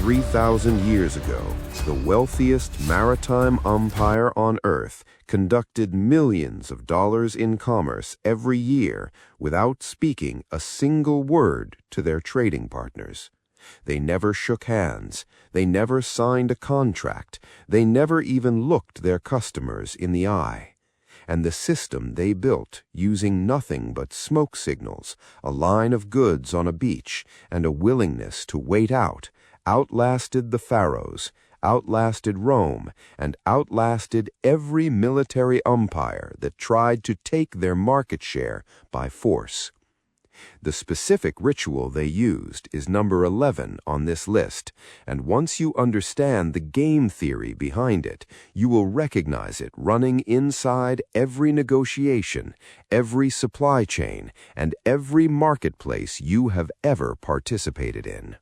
3,000 years ago, the wealthiest maritime empire on Earth conducted millions of dollars in commerce every year without speaking a single word to their trading partners. They never shook hands, they never signed a contract, they never even looked their customers in the eye. And the system they built, using nothing but smoke signals, a line of goods on a beach, and a willingness to wait out, outlasted the pharaohs, outlasted Rome, and outlasted every military empire that tried to take their market share by force. The specific ritual they used is number 11 on this list, and once you understand the game theory behind it, you will recognize it running inside every negotiation, every supply chain, and every marketplace you have ever participated in.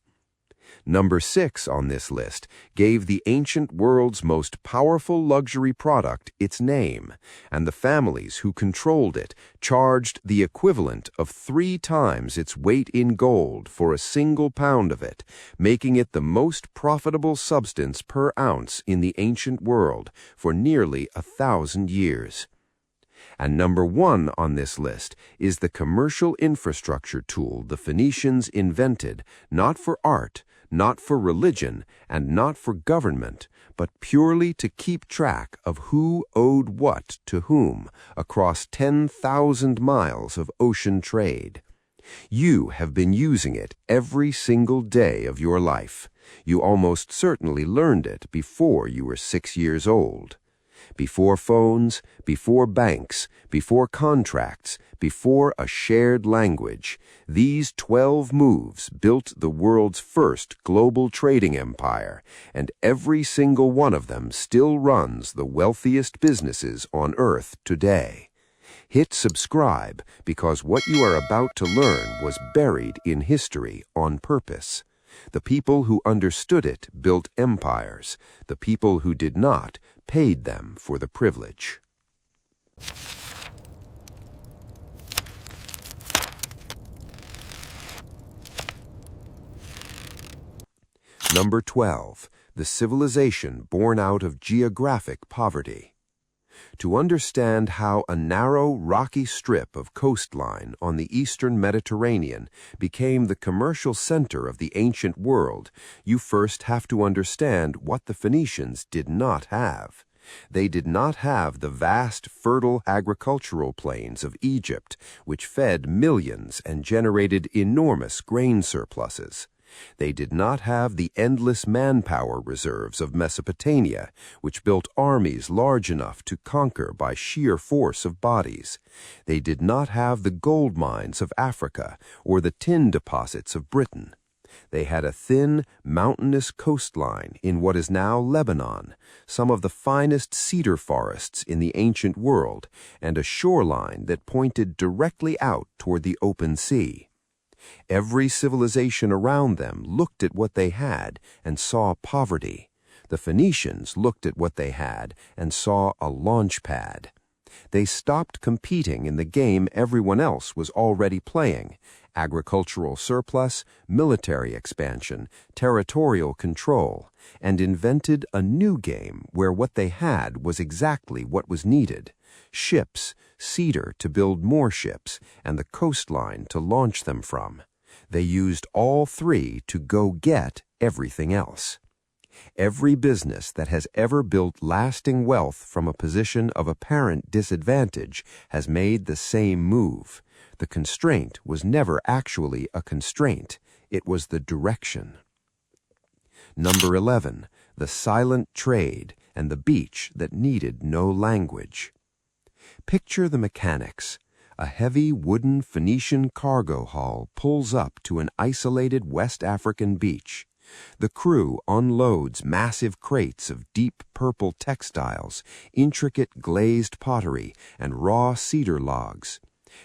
Number 6 on this list gave the ancient world's most powerful luxury product its name, and the families who controlled it charged the equivalent of 3 times its weight in gold for a single pound of it, making it the most profitable substance per ounce in the ancient world for nearly 1,000 years. And number 1 on this list is the commercial infrastructure tool the Phoenicians invented, not for art, not for religion, and not for government, but purely to keep track of who owed what to whom across 10,000 miles of ocean trade. You have been using it every single day of your life. You almost certainly learned it before you were 6 years old. Before phones, before banks, before contracts, before a shared language, these 12 moves built the world's first global trading empire, and every single one of them still runs the wealthiest businesses on Earth today. Hit subscribe because what you are about to learn was buried in history on purpose. The people who understood it built empires. The people who did not paid them for the privilege. Number 12, the civilization born out of geographic poverty. To understand how a narrow, rocky strip of coastline on the eastern Mediterranean became the commercial center of the ancient world, you first have to understand what the Phoenicians did not have. They did not have the vast, fertile agricultural plains of Egypt, which fed millions and generated enormous grain surpluses. They did not have the endless manpower reserves of Mesopotamia, which built armies large enough to conquer by sheer force of bodies. They did not have the gold mines of Africa or the tin deposits of Britain. They had a thin, mountainous coastline in what is now Lebanon, some of the finest cedar forests in the ancient world, and a shoreline that pointed directly out toward the open sea. Every civilization around them looked at what they had and saw poverty. The Phoenicians looked at what they had and saw a launch pad. They stopped competing in the game everyone else was already playing: agricultural surplus, military expansion, territorial control, and invented a new game where what they had was exactly what was needed: ships, cedar to build more ships, and the coastline to launch them from. They used all 3 to go get everything else. Every business that has ever built lasting wealth from a position of apparent disadvantage has made the same move. The constraint was never actually a constraint. It was the direction. Number 11, the silent trade and the beach that needed no language. Picture the mechanics. A heavy wooden Phoenician cargo hull pulls up to an isolated West African beach. The crew unloads massive crates of deep purple textiles, intricate glazed pottery, and raw cedar logs.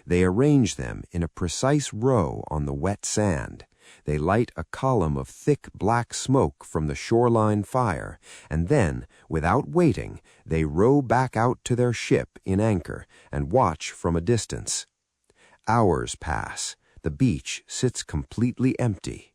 They arrange them in a precise row on the wet sand. They light a column of thick black smoke from the shoreline fire, and then, without waiting, they row back out to their ship in anchor and watch from a distance. Hours pass. The beach sits completely empty.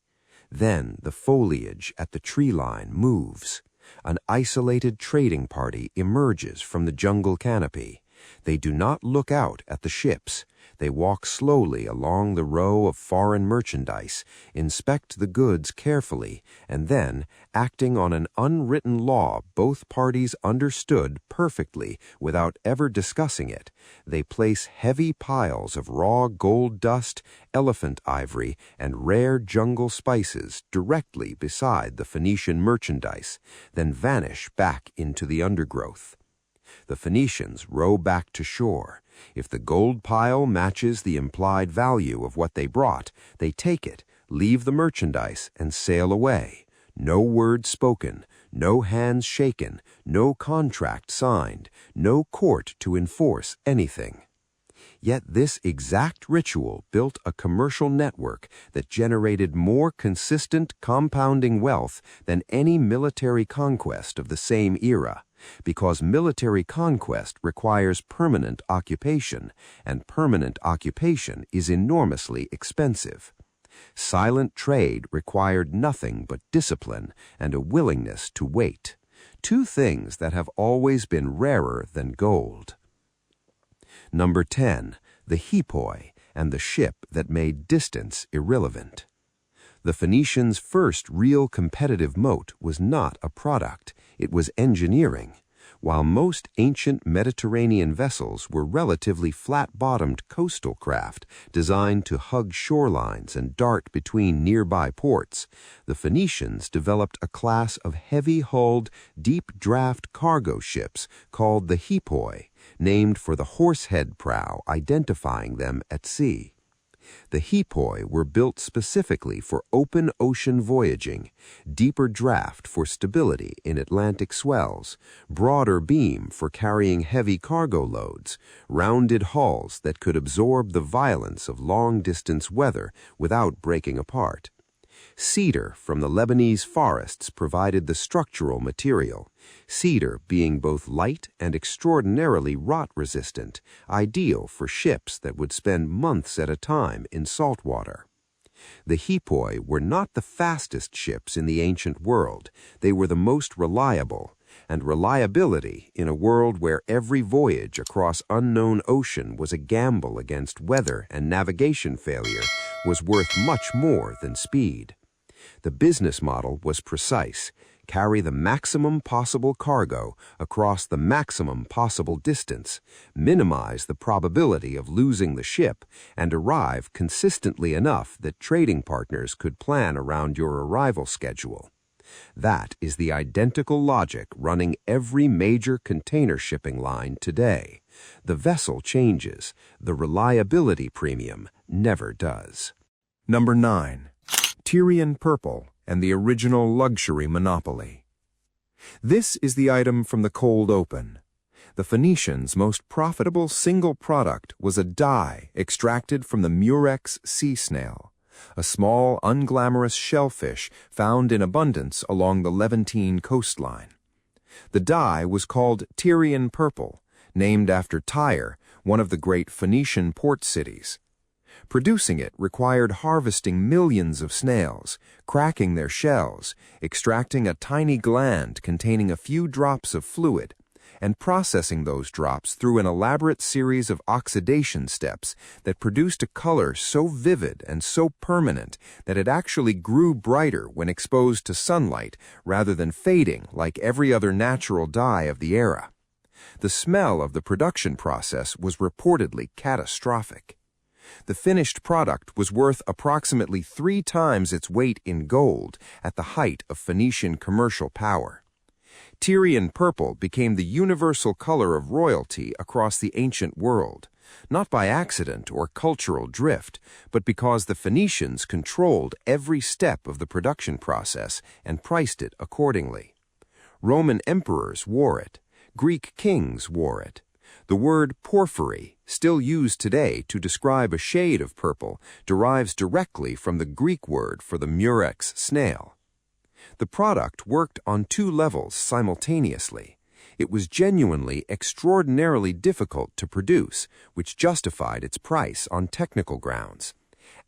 Then the foliage at the tree line moves. An isolated trading party emerges from the jungle canopy. They do not look out at the ships. They walk slowly along the row of foreign merchandise, inspect the goods carefully, and then, acting on an unwritten law both parties understood perfectly without ever discussing it, they place heavy piles of raw gold dust, elephant ivory, and rare jungle spices directly beside the Phoenician merchandise, then vanish back into the undergrowth. The Phoenicians row back to shore. If the gold pile matches the implied value of what they brought, they take it, leave the merchandise, and sail away. No word spoken, no hands shaken, no contract signed, no court to enforce anything. Yet this exact ritual built a commercial network that generated more consistent compounding wealth than any military conquest of the same era, because military conquest requires permanent occupation, and permanent occupation is enormously expensive. Silent trade required nothing but discipline and a willingness to wait, two things that have always been rarer than gold. Number 10, the Hippoi and the ship that made distance irrelevant. The Phoenicians' first real competitive moat was not a product, it was engineering. While most ancient Mediterranean vessels were relatively flat-bottomed coastal craft designed to hug shorelines and dart between nearby ports, the Phoenicians developed a class of heavy-hulled, deep-draft cargo ships called the Hippoi, named for the horsehead prow identifying them at sea. The Hippoi were built specifically for open ocean voyaging, deeper draft for stability in Atlantic swells, broader beam for carrying heavy cargo loads, rounded hulls that could absorb the violence of long-distance weather without breaking apart. Cedar from the Lebanese forests provided the structural material, cedar being both light and extraordinarily rot-resistant, ideal for ships that would spend months at a time in salt water. The Hippoi were not the fastest ships in the ancient world, they were the most reliable, and reliability in a world where every voyage across unknown ocean was a gamble against weather and navigation failure was worth much more than speed. The business model was precise: carry the maximum possible cargo across the maximum possible distance, minimize the probability of losing the ship, and arrive consistently enough that trading partners could plan around your arrival schedule. That is the identical logic running every major container shipping line today. The vessel changes, the reliability premium never does. Number 9. Tyrian Purple and the original luxury monopoly. This is the item from the cold open. The Phoenicians' most profitable single product was a dye extracted from the murex sea snail, a small, unglamorous shellfish found in abundance along the Levantine coastline. The dye was called Tyrian Purple, named after Tyre, one of the great Phoenician port cities. Producing it required harvesting millions of snails, cracking their shells, extracting a tiny gland containing a few drops of fluid, and processing those drops through an elaborate series of oxidation steps that produced a color so vivid and so permanent that it actually grew brighter when exposed to sunlight rather than fading like every other natural dye of the era. The smell of the production process was reportedly catastrophic. The finished product was worth approximately 3 times its weight in gold at the height of Phoenician commercial power. Tyrian purple became the universal color of royalty across the ancient world, not by accident or cultural drift, but because the Phoenicians controlled every step of the production process and priced it accordingly. Roman emperors wore it. Greek kings wore it. The word porphyry, still used today to describe a shade of purple, derives directly from the Greek word for the murex snail. The product worked on 2 levels simultaneously. It was genuinely extraordinarily difficult to produce, which justified its price on technical grounds.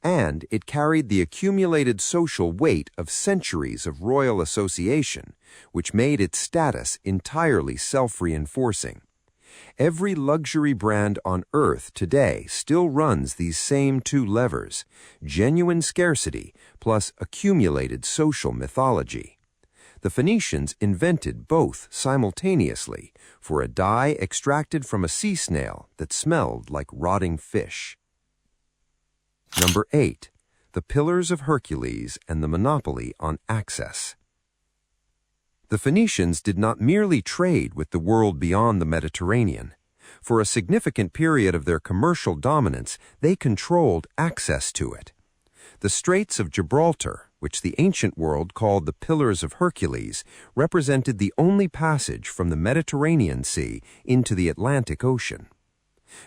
and it carried the accumulated social weight of centuries of royal association, which made its status entirely self-reinforcing. Every luxury brand on Earth today still runs these same two levers, genuine scarcity plus accumulated social mythology. The Phoenicians invented both simultaneously for a dye extracted from a sea snail that smelled like rotting fish. Number 8. The Pillars of Hercules and the monopoly on access. The Phoenicians did not merely trade with the world beyond the Mediterranean. For a significant period of their commercial dominance, they controlled access to it. The Straits of Gibraltar, which the ancient world called the Pillars of Hercules, represented the only passage from the Mediterranean Sea into the Atlantic Ocean.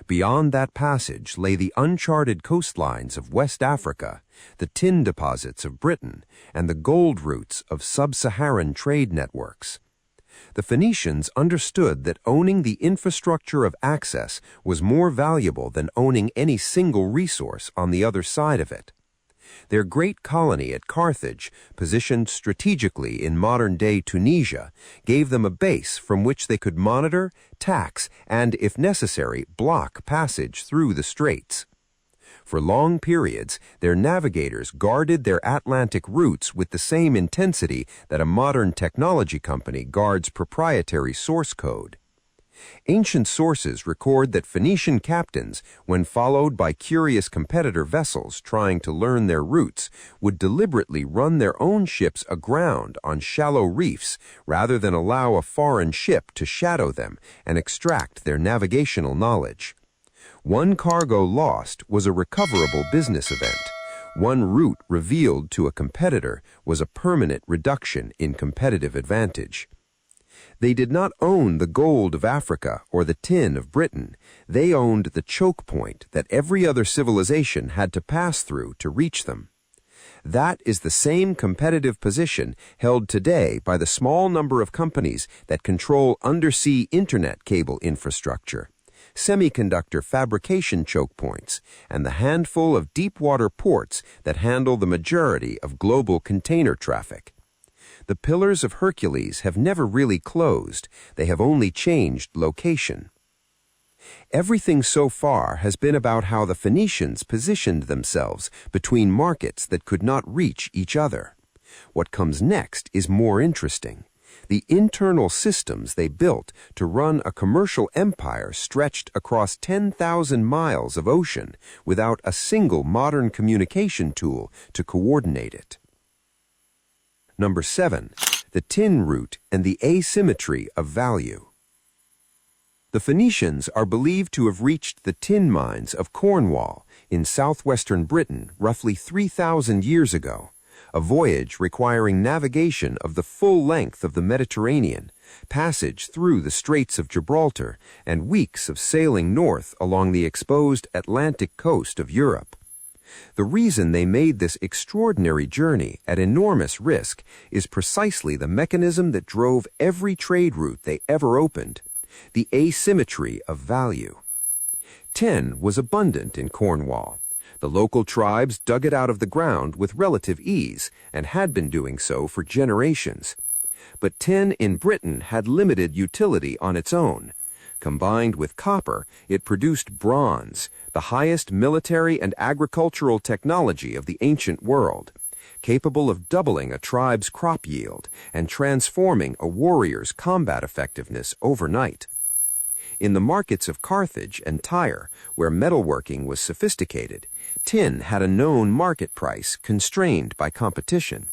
Beyond that passage lay the uncharted coastlines of West Africa, the tin deposits of Britain, and the gold routes of sub-Saharan trade networks. The Phoenicians understood that owning the infrastructure of access was more valuable than owning any single resource on the other side of it. Their great colony at Carthage, positioned strategically in modern-day Tunisia, gave them a base from which they could monitor, tax, and, if necessary, block passage through the straits. For long periods, their navigators guarded their Atlantic routes with the same intensity that a modern technology company guards proprietary source code. Ancient sources record that Phoenician captains, when followed by curious competitor vessels trying to learn their routes, would deliberately run their own ships aground on shallow reefs rather than allow a foreign ship to shadow them and extract their navigational knowledge. One cargo lost was a recoverable business event. One route revealed to a competitor was a permanent reduction in competitive advantage. They did not own the gold of Africa or the tin of Britain. They owned the chokepoint that every other civilization had to pass through to reach them. That is the same competitive position held today by the small number of companies that control undersea internet cable infrastructure, semiconductor fabrication chokepoints, and the handful of deep-water ports that handle the majority of global container traffic. The Pillars of Hercules have never really closed. They have only changed location. Everything so far has been about how the Phoenicians positioned themselves between markets that could not reach each other. What comes next is more interesting. The internal systems they built to run a commercial empire stretched across 10,000 miles of ocean without a single modern communication tool to coordinate it. Number 7. The tin route and the asymmetry of value. The Phoenicians are believed to have reached the tin mines of Cornwall in southwestern Britain roughly 3,000 years ago, a voyage requiring navigation of the full length of the Mediterranean, passage through the Straits of Gibraltar, and weeks of sailing north along the exposed Atlantic coast of Europe. The reason they made this extraordinary journey at enormous risk is precisely the mechanism that drove every trade route they ever opened, the asymmetry of value. Tin was abundant in Cornwall. The local tribes dug it out of the ground with relative ease and had been doing so for generations. But tin in Britain had limited utility on its own. Combined with copper, it produced bronze, the highest military and agricultural technology of the ancient world, capable of doubling a tribe's crop yield and transforming a warrior's combat effectiveness overnight. In the markets of Carthage and Tyre, where metalworking was sophisticated, tin had a known market price constrained by competition.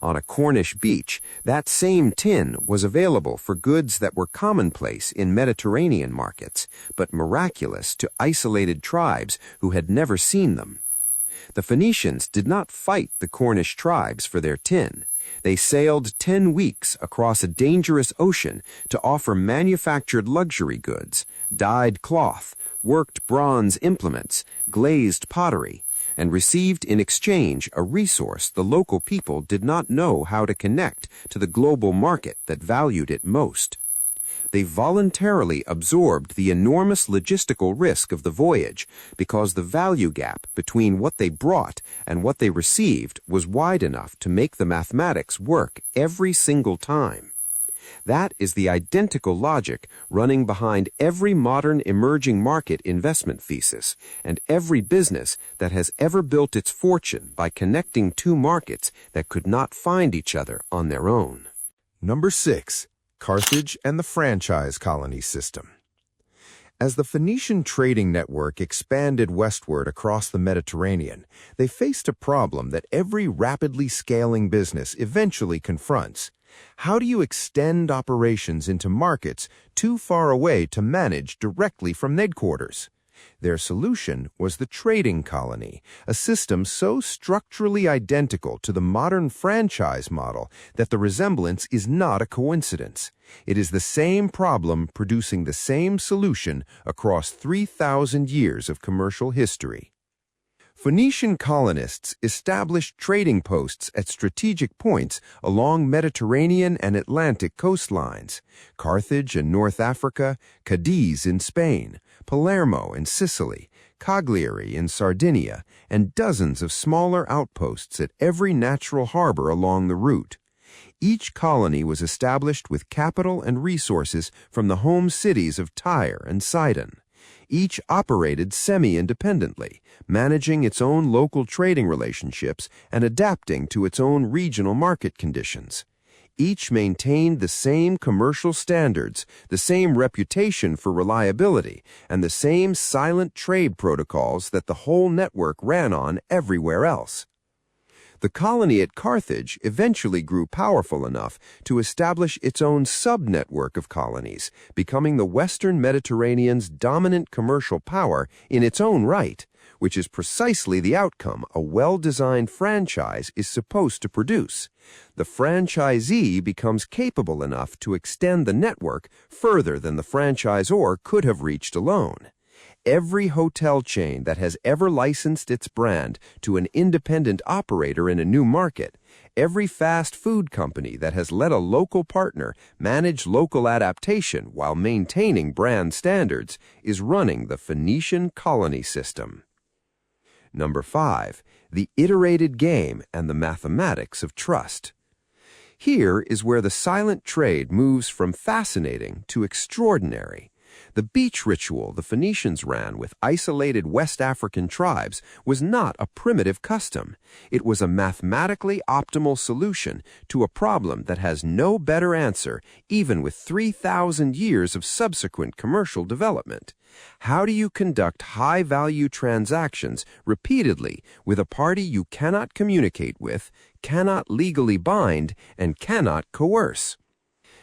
On a Cornish beach, that same tin was available for goods that were commonplace in Mediterranean markets, but miraculous to isolated tribes who had never seen them. The Phoenicians did not fight the Cornish tribes for their tin. They sailed 10 weeks across a dangerous ocean to offer manufactured luxury goods, dyed cloth, worked bronze implements, glazed pottery, and received in exchange a resource the local people did not know how to connect to the global market that valued it most. They voluntarily absorbed the enormous logistical risk of the voyage because the value gap between what they brought and what they received was wide enough to make the mathematics work every single time. That is the identical logic running behind every modern emerging market investment thesis and every business that has ever built its fortune by connecting two markets that could not find each other on their own. Number 6. Carthage and the franchise colony system. As the Phoenician trading network expanded westward across the Mediterranean, they faced a problem that every rapidly scaling business eventually confronts. How do you extend operations into markets too far away to manage directly from headquarters? Their solution was the trading colony, a system so structurally identical to the modern franchise model that the resemblance is not a coincidence. It is the same problem producing the same solution across 3,000 years of commercial history. Phoenician colonists established trading posts at strategic points along Mediterranean and Atlantic coastlines: Carthage in North Africa, Cadiz in Spain, Palermo in Sicily, Cagliari in Sardinia, and dozens of smaller outposts at every natural harbor along the route. Each colony was established with capital and resources from the home cities of Tyre and Sidon. Each operated semi-independently, managing its own local trading relationships and adapting to its own regional market conditions. Each maintained the same commercial standards, the same reputation for reliability, and the same silent trade protocols that the whole network ran on everywhere else. The colony at Carthage eventually grew powerful enough to establish its own sub-network of colonies, becoming the Western Mediterranean's dominant commercial power in its own right, which is precisely the outcome a well-designed franchise is supposed to produce. The franchisee becomes capable enough to extend the network further than the franchisor could have reached alone. Every hotel chain that has ever licensed its brand to an independent operator in a new market, every fast food company that has let a local partner manage local adaptation while maintaining brand standards is running the Phoenician colony system. Number 5. The iterated game and the mathematics of trust. Here is where the silent trade moves from fascinating to extraordinary. The beach ritual the Phoenicians ran with isolated West African tribes was not a primitive custom. It was a mathematically optimal solution to a problem that has no better answer, even with 3,000 years of subsequent commercial development. How do you conduct high-value transactions repeatedly with a party you cannot communicate with, cannot legally bind, and cannot coerce?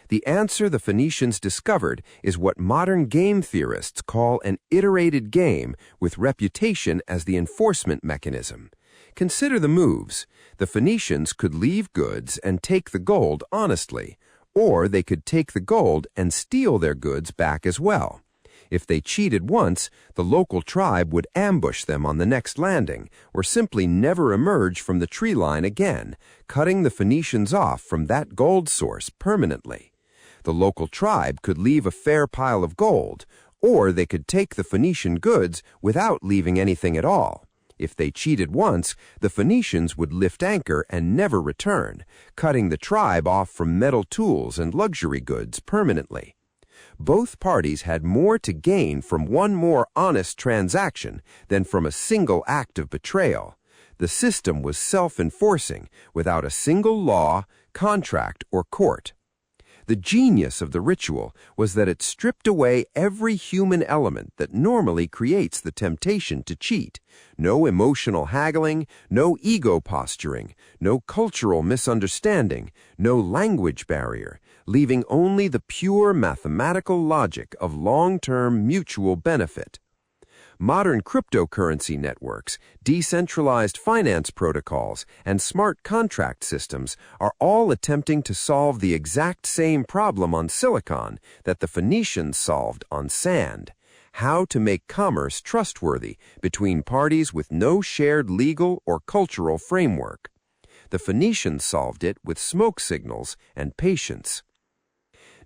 The answer the Phoenicians discovered is what modern game theorists call an iterated game with reputation as the enforcement mechanism. Consider the moves. The Phoenicians could leave goods and take the gold honestly, or they could take the gold and steal their goods back as well. If they cheated once, the local tribe would ambush them on the next landing, or simply never emerge from the tree line again, cutting the Phoenicians off from that gold source permanently. The local tribe could leave a fair pile of gold, or they could take the Phoenician goods without leaving anything at all. If they cheated once, the Phoenicians would lift anchor and never return, cutting the tribe off from metal tools and luxury goods permanently. Both parties had more to gain from one more honest transaction than from a single act of betrayal. The system was self-enforcing, without a single law, contract, or court. The genius of the ritual was that it stripped away every human element that normally creates the temptation to cheat. No emotional haggling, no ego posturing, no cultural misunderstanding, no language barrier, leaving only the pure mathematical logic of long-term mutual benefit. Modern cryptocurrency networks, decentralized finance protocols, and smart contract systems are all attempting to solve the exact same problem on silicon that the Phoenicians solved on sand: how to make commerce trustworthy between parties with no shared legal or cultural framework. The Phoenicians solved it with smoke signals and patience.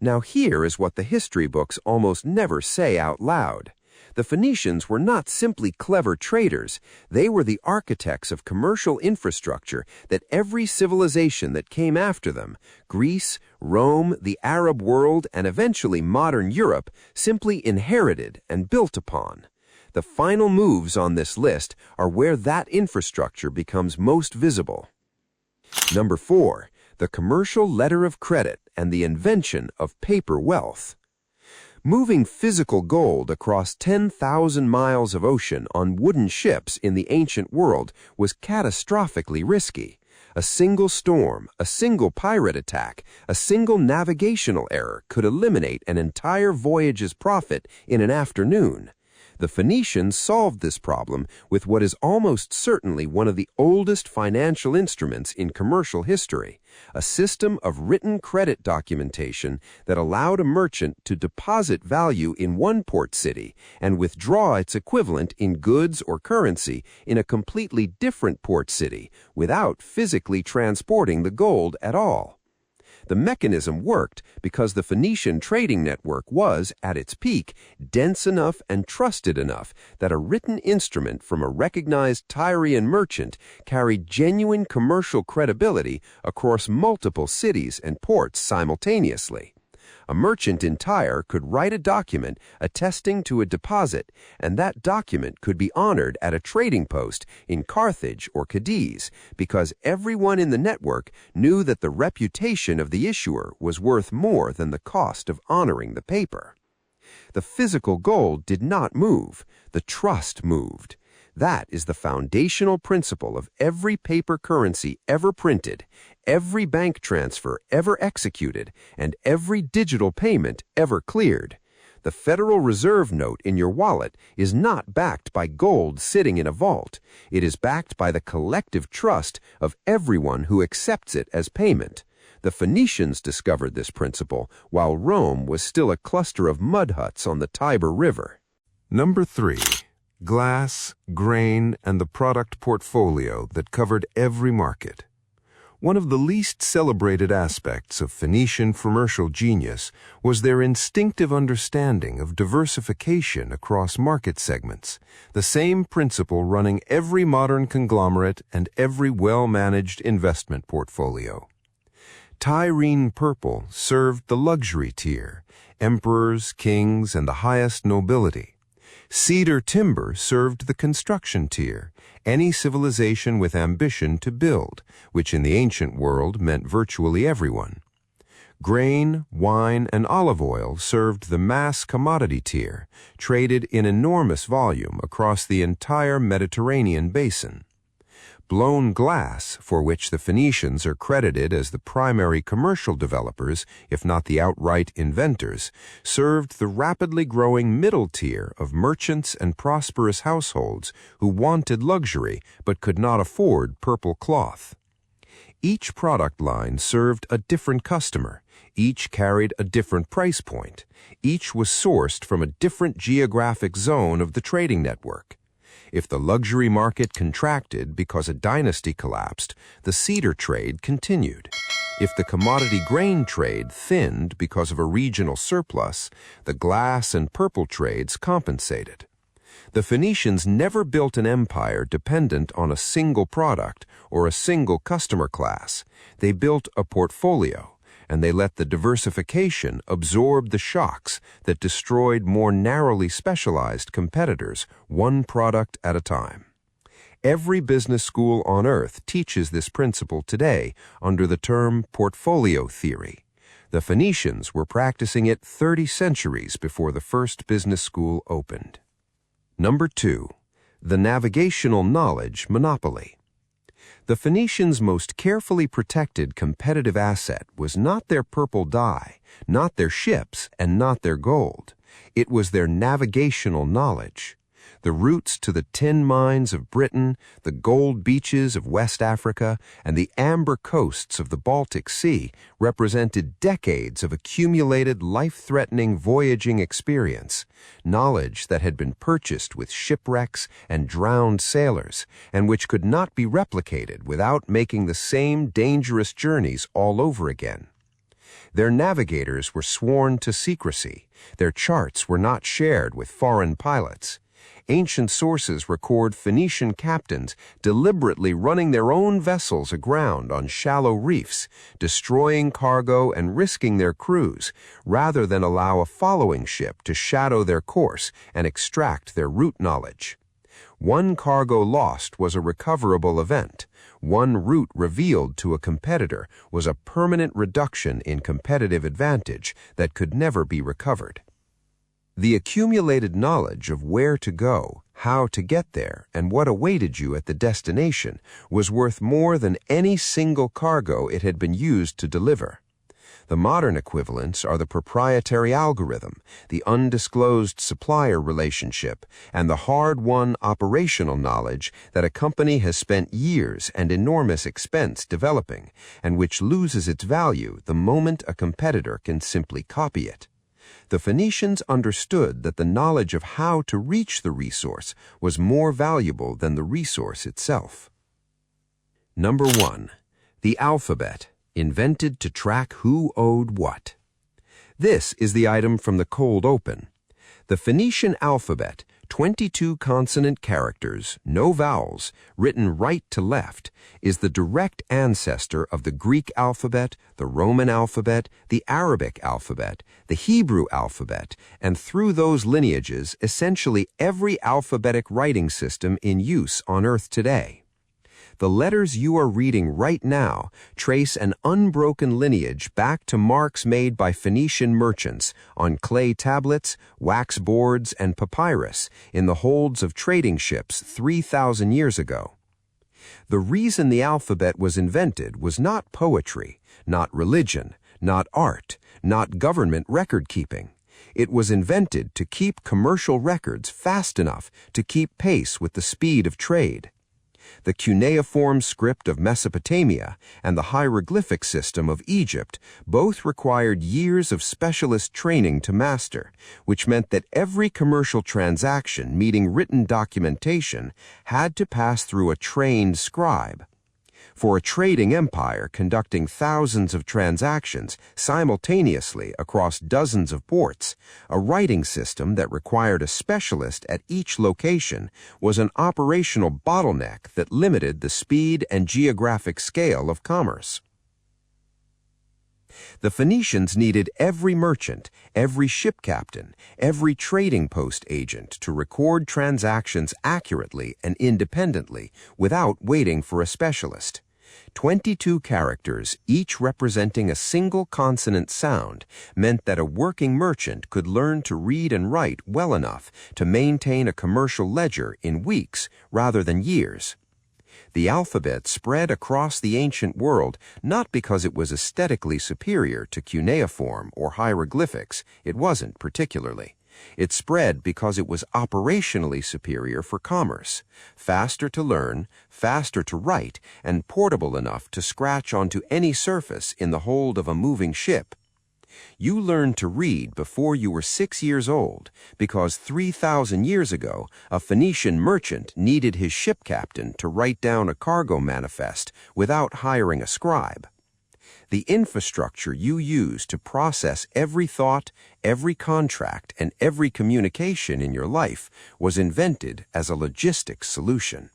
Now here is what the history books almost never say out loud. The Phoenicians were not simply clever traders, they were the architects of commercial infrastructure that every civilization that came after them, Greece, Rome, the Arab world, and eventually modern Europe, simply inherited and built upon. The final moves on this list are where that infrastructure becomes most visible. Number 4. The commercial letter of credit and the invention of paper wealth. Moving physical gold across 10,000 miles of ocean on wooden ships in the ancient world was catastrophically risky. A single storm, a single pirate attack, a single navigational error could eliminate an entire voyage's profit in an afternoon. The Phoenicians solved this problem with what is almost certainly one of the oldest financial instruments in commercial history, a system of written credit documentation that allowed a merchant to deposit value in one port city and withdraw its equivalent in goods or currency in a completely different port city without physically transporting the gold at all. The mechanism worked because the Phoenician trading network was, at its peak, dense enough and trusted enough that a written instrument from a recognized Tyrian merchant carried genuine commercial credibility across multiple cities and ports simultaneously. A merchant in Tyre could write a document attesting to a deposit, and that document could be honored at a trading post in Carthage or Cadiz because everyone in the network knew that the reputation of the issuer was worth more than the cost of honoring the paper. The physical gold did not move, the trust moved. That is the foundational principle of every paper currency ever printed, every bank transfer ever executed, and every digital payment ever cleared. The Federal Reserve note in your wallet is not backed by gold sitting in a vault. It is backed by the collective trust of everyone who accepts it as payment. The Phoenicians discovered this principle while Rome was still a cluster of mud huts on the Tiber River. Number 3. Glass, grain, and the product portfolio that covered every market. One of the least celebrated aspects of Phoenician commercial genius was their instinctive understanding of diversification across market segments, the same principle running every modern conglomerate and every well-managed investment portfolio. Tyrian Purple served the luxury tier, emperors, kings, and the highest nobility. Cedar timber served the construction tier, any civilization with ambition to build, which in the ancient world meant virtually everyone. Grain, wine, and olive oil served the mass commodity tier, traded in enormous volume across the entire Mediterranean basin. Blown glass, for which the Phoenicians are credited as the primary commercial developers, if not the outright inventors, served the rapidly growing middle tier of merchants and prosperous households who wanted luxury but could not afford purple cloth. Each product line served a different customer, each carried a different price point, each was sourced from a different geographic zone of the trading network. If the luxury market contracted because a dynasty collapsed, the cedar trade continued. If the commodity grain trade thinned because of a regional surplus, the glass and purple trades compensated. The Phoenicians never built an empire dependent on a single product or a single customer class. They built a portfolio, and they let the diversification absorb the shocks that destroyed more narrowly specialized competitors, one product at a time. Every business school on earth teaches this principle today under the term portfolio theory. The Phoenicians were practicing it 30 centuries before the first business school opened. Number 2. The navigational knowledge monopoly. The Phoenicians' most carefully protected competitive asset was not their purple dye, not their ships, and not their gold. It was their navigational knowledge. The routes to the tin mines of Britain, the gold beaches of West Africa, and the amber coasts of the Baltic Sea represented decades of accumulated life-threatening voyaging experience, knowledge that had been purchased with shipwrecks and drowned sailors, and which could not be replicated without making the same dangerous journeys all over again. Their navigators were sworn to secrecy. Their charts were not shared with foreign pilots. Ancient sources record Phoenician captains deliberately running their own vessels aground on shallow reefs, destroying cargo and risking their crews, rather than allow a following ship to shadow their course and extract their route knowledge. One cargo lost was a recoverable event. One route revealed to a competitor was a permanent reduction in competitive advantage that could never be recovered. The accumulated knowledge of where to go, how to get there, and what awaited you at the destination was worth more than any single cargo it had been used to deliver. The modern equivalents are the proprietary algorithm, the undisclosed supplier relationship, and the hard-won operational knowledge that a company has spent years and enormous expense developing, and which loses its value the moment a competitor can simply copy it. The Phoenicians understood that the knowledge of how to reach the resource was more valuable than the resource itself. Number 1. The alphabet, invented to track who owed what. This is the item from the cold open. The Phoenician alphabet, 22 consonant characters, no vowels, written right to left, is the direct ancestor of the Greek alphabet, the Roman alphabet, the Arabic alphabet, the Hebrew alphabet, and through those lineages, essentially every alphabetic writing system in use on Earth today. The letters you are reading right now trace an unbroken lineage back to marks made by Phoenician merchants on clay tablets, wax boards, and papyrus in the holds of trading ships 3,000 years ago. The reason the alphabet was invented was not poetry, not religion, not art, not government record-keeping. It was invented to keep commercial records fast enough to keep pace with the speed of trade. The cuneiform script of Mesopotamia and the hieroglyphic system of Egypt both required years of specialist training to master, which meant that every commercial transaction meeting written documentation had to pass through a trained scribe. For a trading empire conducting thousands of transactions simultaneously across dozens of ports, a writing system that required a specialist at each location was an operational bottleneck that limited the speed and geographic scale of commerce. The Phoenicians needed every merchant, every ship captain, every trading post agent to record transactions accurately and independently without waiting for a specialist. 22 characters, each representing a single consonant sound, meant that a working merchant could learn to read and write well enough to maintain a commercial ledger in weeks rather than years. The alphabet spread across the ancient world not because it was aesthetically superior to cuneiform or hieroglyphics. It wasn't particularly. It spread because it was operationally superior for commerce, faster to learn, faster to write, and portable enough to scratch onto any surface in the hold of a moving ship. You learned to read before you were 6 years old because 3,000 years ago, a Phoenician merchant needed his ship captain to write down a cargo manifest without hiring a scribe. The infrastructure you use to process every thought, every contract, and every communication in your life was invented as a logistics solution.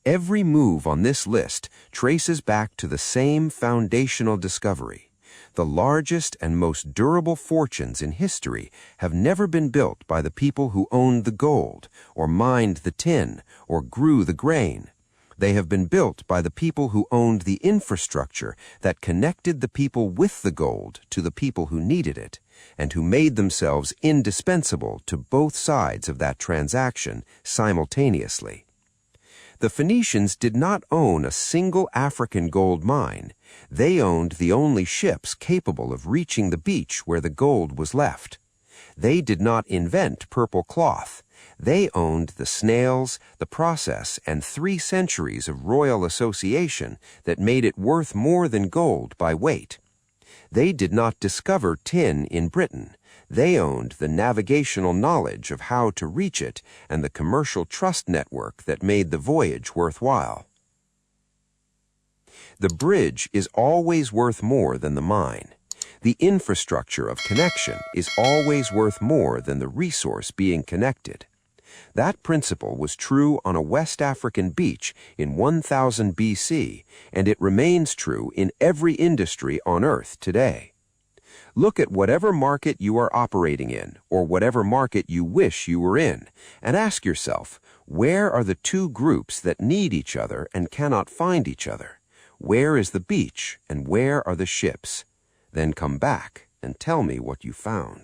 Every move on this list traces back to the same foundational discovery. The largest and most durable fortunes in history have never been built by the people who owned the gold, or mined the tin, or grew the grain. They have been built by the people who owned the infrastructure that connected the people with the gold to the people who needed it, and who made themselves indispensable to both sides of that transaction simultaneously. The Phoenicians did not own a single African gold mine. They owned the only ships capable of reaching the beach where the gold was left. They did not invent purple cloth. They owned the snails, the process, and 3 centuries of royal association that made it worth more than gold by weight. They did not discover tin in Britain. They owned the navigational knowledge of how to reach it and the commercial trust network that made the voyage worthwhile. The bridge is always worth more than the mine. The infrastructure of connection is always worth more than the resource being connected. That principle was true on a West African beach in 1000 BC, and it remains true in every industry on Earth today. Look at whatever market you are operating in, or whatever market you wish you were in, and ask yourself, where are the two groups that need each other and cannot find each other? Where is the beach, and where are the ships? Then come back and tell me what you found.